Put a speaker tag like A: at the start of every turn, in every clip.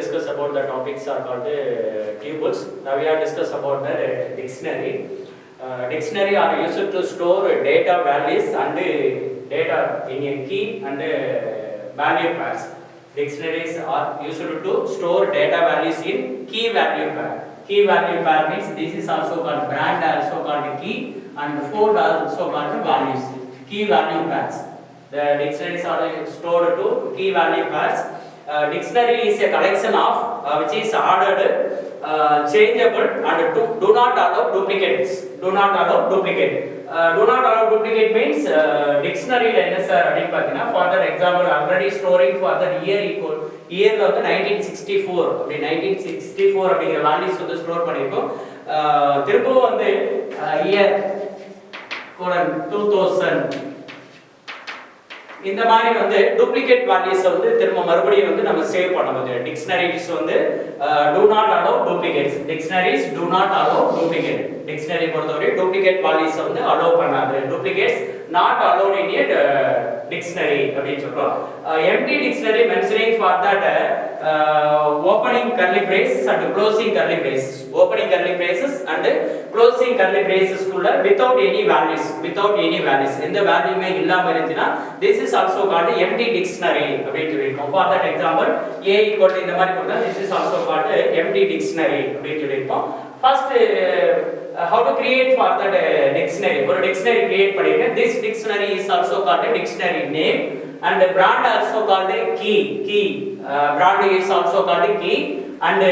A: discuss about the topics are called tuple. Now we have discussed about the dictionary. Dictionary are used to store data values and data in a key and value pairs. Dictionaries are used to store data values in key value pair. Key value pair means this is also called brand, also called key, and fold also called values. Key value pairs. The dictionaries are stored to key value pairs. Dictionary is a collection of which is ordered, changeable, and do not allow duplicates. Do not allow duplicate. Do not allow duplicate means dictionary for the example already storing for the year equal year of the 1964 அப்படிங்கிற values வந்து store பண்ணிருக்கோம். திரும்பவும் வந்து year 2000 இந்த மாதிரி வந்து duplicate values வந்து திரும்ப மறுபடியும் வந்து நம்ம சேவ் பண்ணும்போது டிக்ஷனரிஸ் வந்து do not allow duplicates. Dictionaries do not allow duplicate. Dictionary பொறுத்தவரை டூப்ளிகேட் வேல்யூஸ் வந்து allow பண்ணாது. duplicates not allowed in a dictionary அப்படினு சொல்றோம். empty dictionary mentioning for that opening curly braces and closing curly braces. Opening curly braces and closing curly braces குள்ள without any values. எந்த வேல்யூமே இல்லாம இருந்துனா this is also called empty dictionary அப்படினு சொல்லிருக்கோம். For that example a equal இந்த மாதிரி கொடுத்தா this is also called empty dictionary அப்படினு சொல்லிருக்கோம். First how to create for that dictionary. ஒரு dictionary create பண்ணிருக்கேன். This dictionary is also called a dictionary name and brand also called a key. Brand is also called a key and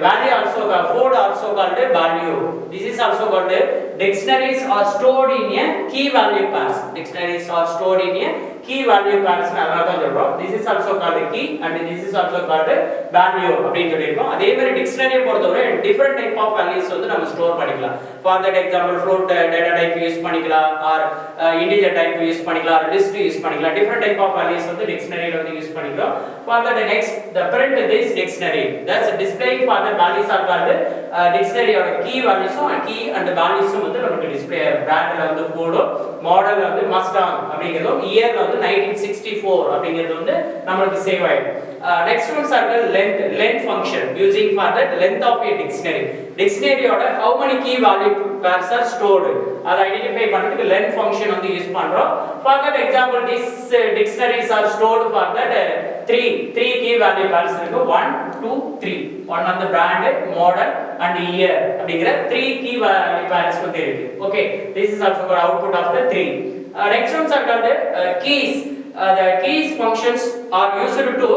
A: value also called code also called a value. This is also called a dictionaries are stored in a key value pairs. Dictionaries are stored in a key value pairs. This is also called a key and this is also called a value அப்படினு சொல்லிருக்கோம். அதே மாதிரி dictionary பொறுத்தவரை different type of values வந்து நம்ம store பண்ணிக்கலாம். For that example float data type use பண்ணிக்கலாம் or integer type use பண்ணிக்கலாம் or list use பண்ணிக்கலாம். Different type of values வந்து டிக்ஷனரியில வந்து யூஸ் பண்ணிக்கலாம். For that next the print this dictionary. That's displaying for the values are called dictionary ஓட key values key and values வந்து நமக்கு display brandல வந்து கோடோ மாடல்ல வந்து mustang அப்படிங்கிறதும் இயர்ல வந்து 1964 அப்படிங்கிறது வந்து நமக்கு சேவ் ஆயிடும். Next ones are the length function using for that length of a dictionary. Dictionary ஓட how many key value pairs are stored அதை ஐடென்டிஃபை பண்றதுக்கு length function வந்து யூஸ் பண்றோம். For that example these dictionaries are stored for that three key value pairs இருக்கு 1 2 3. one on the brand model and year அப்படிங்கற 3 key value pairs வந்து இருக்கு. Okay, this is also called output of the 3. Next ones are called keys. The keys functions are used to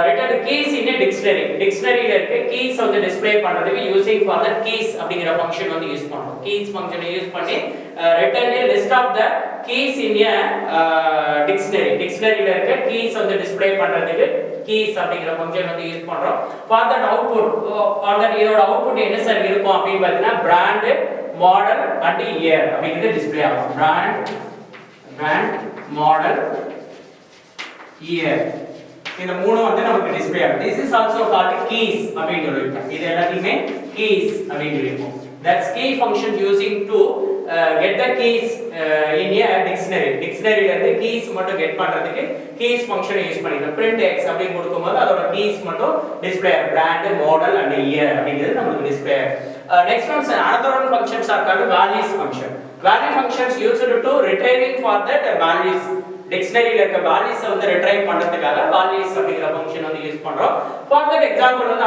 A: return keys in a dictionary. Dictionary ல இருக்க keys வந்து display பண்றதுக்கு using for the keys அப்படிங்கற function வந்து use பண்றோம். keys function use பண்ணி return a list of the keys in a dictionary. Dictionary ல இருக்க keys வந்து டிஸ்ப்ளே பண்றதுக்கு keys அப்படிங்கற function வந்து யூஸ் பண்றோம். For that output for that இதோட output என்ன சார் இருக்கும் அப்படி பார்த்தீங்கன்னா brand model and year அப்படிங்கறது டிஸ்ப்ளே ஆகும். brand model year இந்த மூணு வந்து நமக்கு டிஸ்ப்ளே ஆகும். This is also called keys அப்படினு சொல்லிருக்கோம். இது எல்லாத்தையுமே keys அப்படினு சொல்லிருக்கோம். That's key function using to get the keys in a dictionary. Dictionary ல இருந்து keys மட்டும் get பண்றதுக்கு keys function யூஸ் பண்ணிக்கலாம். print x அப்படி கொடுக்கும்போது அதோட keys மட்டும் டிஸ்ப்ளே ஆகும். brand model and year அப்படிங்கிறது நமக்கு டிஸ்ப்ளே ஆகும். Next one another one functions are called values function. Value functions used to retrieving for that values. Dictionary ல இருக்க values வந்து retrieve பண்றதுக்காக values அப்படிங்கற function வந்து யூஸ் பண்றோம். For that example வந்து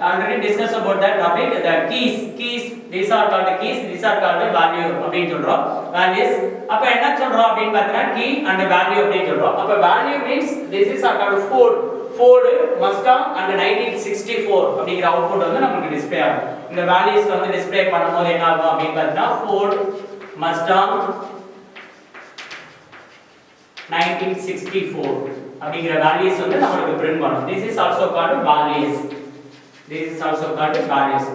A: already discuss about that topic. The keys these are called keys, these are called value அப்படினு சொல்றோம். values அப்ப என்ன சொல்றோம் அப்படினு பார்த்தா key and value அப்படினு சொல்றோம். அப்ப value means this is called Ford Mustang and 1964 அப்படிங்கற அவுட்புட் வந்து நமக்கு டிஸ்ப்ளே ஆகும். இந்த values வந்து டிஸ்ப்ளே பண்ணும்போது என்ன ஆகும் அப்படினு பார்த்தா Ford Mustang 1964 அப்படிங்கற values வந்து நமக்கு பிரிண்ட் பண்ணும். This is also called values.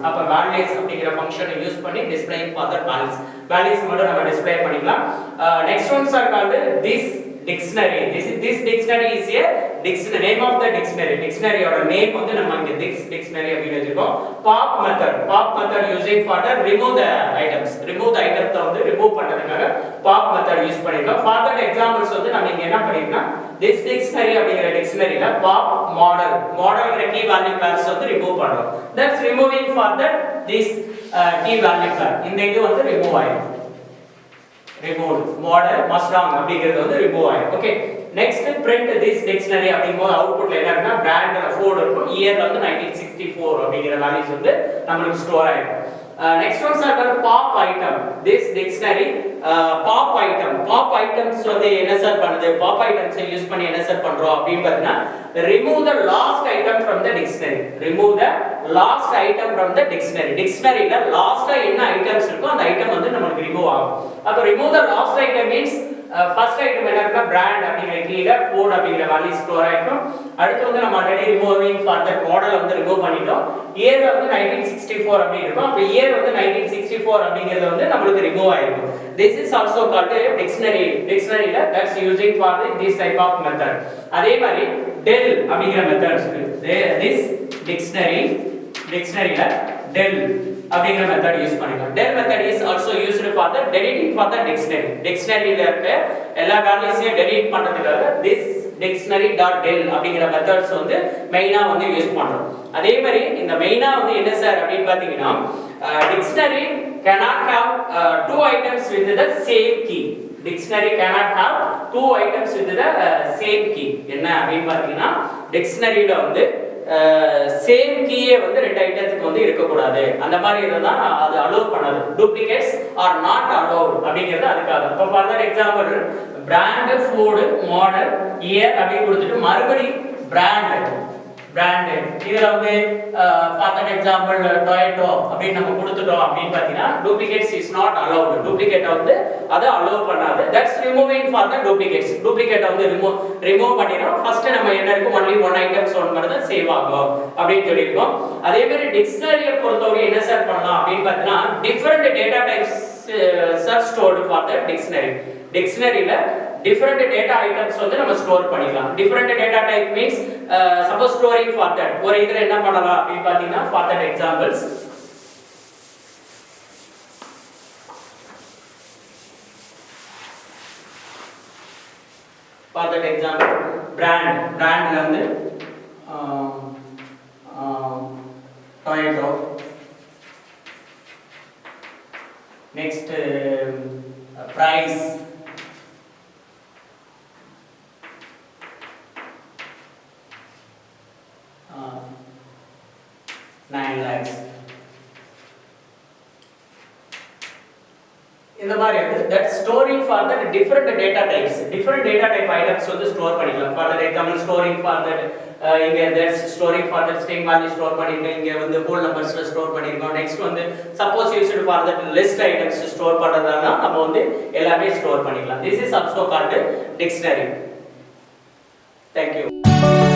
A: அப்ப values அப்படிங்கற ஃபங்க்ஷனை யூஸ் பண்ணி displaying for the values மட்டும் நம்ம டிஸ்ப்ளே பண்ணிக்கலாம். Next ones are called this dictionary. This dictionary is a dictionary, name of the dictionary. Dictionary or name வந்து நம்ம இங்க dictionary அப்படினு வச்சிருக்கோம். Pop method using for the remove the items. Remove the items வந்து remove பண்றதுக்காக pop method use பண்ணிருக்கோம். For that examples வந்து நம்ம இங்க என்ன பண்ணிருக்கோம்? This dictionary அப்படிங்கற dictionaryல pop model key value pairs வந்து remove பண்றோம். That's removing for that this key value pair. இந்த இது வந்து remove ஆயிடும். Removed model mustang அப்படிங்கிறது வந்து remove ஆயிடும். Okay, next print this dictionary அப்படிங்கும்போது அவுட்புட்ல என்ன இருக்குன்னா brand Ford இருக்கும், year வந்து 1964 அப்படிங்கிற வேல்யூஸ் வந்து நமக்கு ஸ்டோர் ஆயிடும். Next ones are called pop item. This dictionary pop items வந்து என்ன சார் பண்ணுது? Pop items யூஸ் பண்ணி என்ன சார் பண்றோம் அப்படினு பார்த்தீங்கன்னா remove the last item from the dictionary. Remove the last item from the dictionary. Dictionaryல லாஸ்டா என்ன ஐட்டம்ஸ் இருக்கோ அந்த ஐட்டம் வந்து நமக்கு ரிமூவ் ஆகும். அப்ப remove the last item means first item என்ன இருக்குன்னா brand அப்படிங்கிற கீழ Ford அப்படிங்கிற வேல்யூ ஸ்டோர் ஆயிடும். அடுத்து வந்து நம்ம already removing for the model வந்து ரிமூவ் பண்ணிட்டோம். இயர் வந்து 1964 அப்படி இருக்கும். அப்ப இயர் வந்து 1964 அப்படிங்கிறது வந்து நமக்கு ரிமூவ் ஆயிருக்கும். This is also called a dictionary. Dictionaryல that's using for this type of method. அதே மாதிரி del அப்படிங்கிற மெத்தட்ஸ் இருக்கு. This dictionaryல del அப்படிங்கிற மெத்தட் யூஸ் பண்ணிக்கலாம். del method is also used for the deleting for the dictionary. dictionaryல இருக்க எல்லா வேல்யூஸையும் delete பண்றதுக்காக this dictionary.del அப்படிங்கிற மெத்தட்ஸ் வந்து மெயினா வந்து யூஸ் பண்றோம். அதே மாதிரி இந்த மெயினா வந்து என்ன சார் அப்படினு பாத்தீங்கன்னா dictionary cannot have two items with the same key. Dictionary cannot have two items with the same key. என்ன அப்படினு பாத்தீங்கன்னா dictionaryல வந்து சேம் கீயே வந்து ரெண்டு ஐட்டத்துக்கு வந்து இருக்க கூடாது. அந்த மாதிரி இதெல்லாம் அது அலோவ் பண்ணாது. duplicates are not allowed அப்படிங்கிறது அதுக்காக. இப்போ for example brand Ford model year அப்படி கொடுத்துட்டு மறுபடி brand இதுல வந்து ஃபார் எக்ஸாம்பிள் Toyota அப்படி நம்ம கொடுத்துட்டோம் அப்படினு பாத்தீங்கன்னா duplicates is not allowed. duplicate வந்து அது அலோவ் பண்ணாது. that's removing for the duplicates. duplicate வந்து ரிமூவ் பண்ணிரோம். ஃபர்ஸ்ட் நம்ம என்ன இருக்கு only one items ஒன் மட்டும் தான் சேவ் ஆகும் அப்படினு சொல்லிருக்கோம். அதே மாதிரி டிக்ஷனரியை பொறுத்தவரை என்ன சார் பண்ணலாம் அப்படினு பார்த்தீங்கன்னா different data types are stored for the dictionary. dictionaryல different data items வந்து நம்ம ஸ்டோர் பண்ணிக்கலாம். different data type means suppose storing for that ஒரு இதுல என்ன பண்ணலாம் அப்படி பாத்தீங்கன்னா for that examples for that example brandல வந்து Toyota, next price, $9 lakhs. இந்த மாதிரி இருக்கு. that storing for the different data types. different data type items வந்து ஸ்டோர் பண்ணிக்கலாம். for example storing for that இங்க that's storing for the string value store பண்ணிருக்கோம். இங்க வந்து whole numbersல ஸ்டோர் பண்ணிருக்கோம். next வந்து suppose used for that list items store பண்றதானா நம்ம வந்து எல்லாமே ஸ்டோர் பண்ணிக்கலாம். this is also called dictionary. Thank you.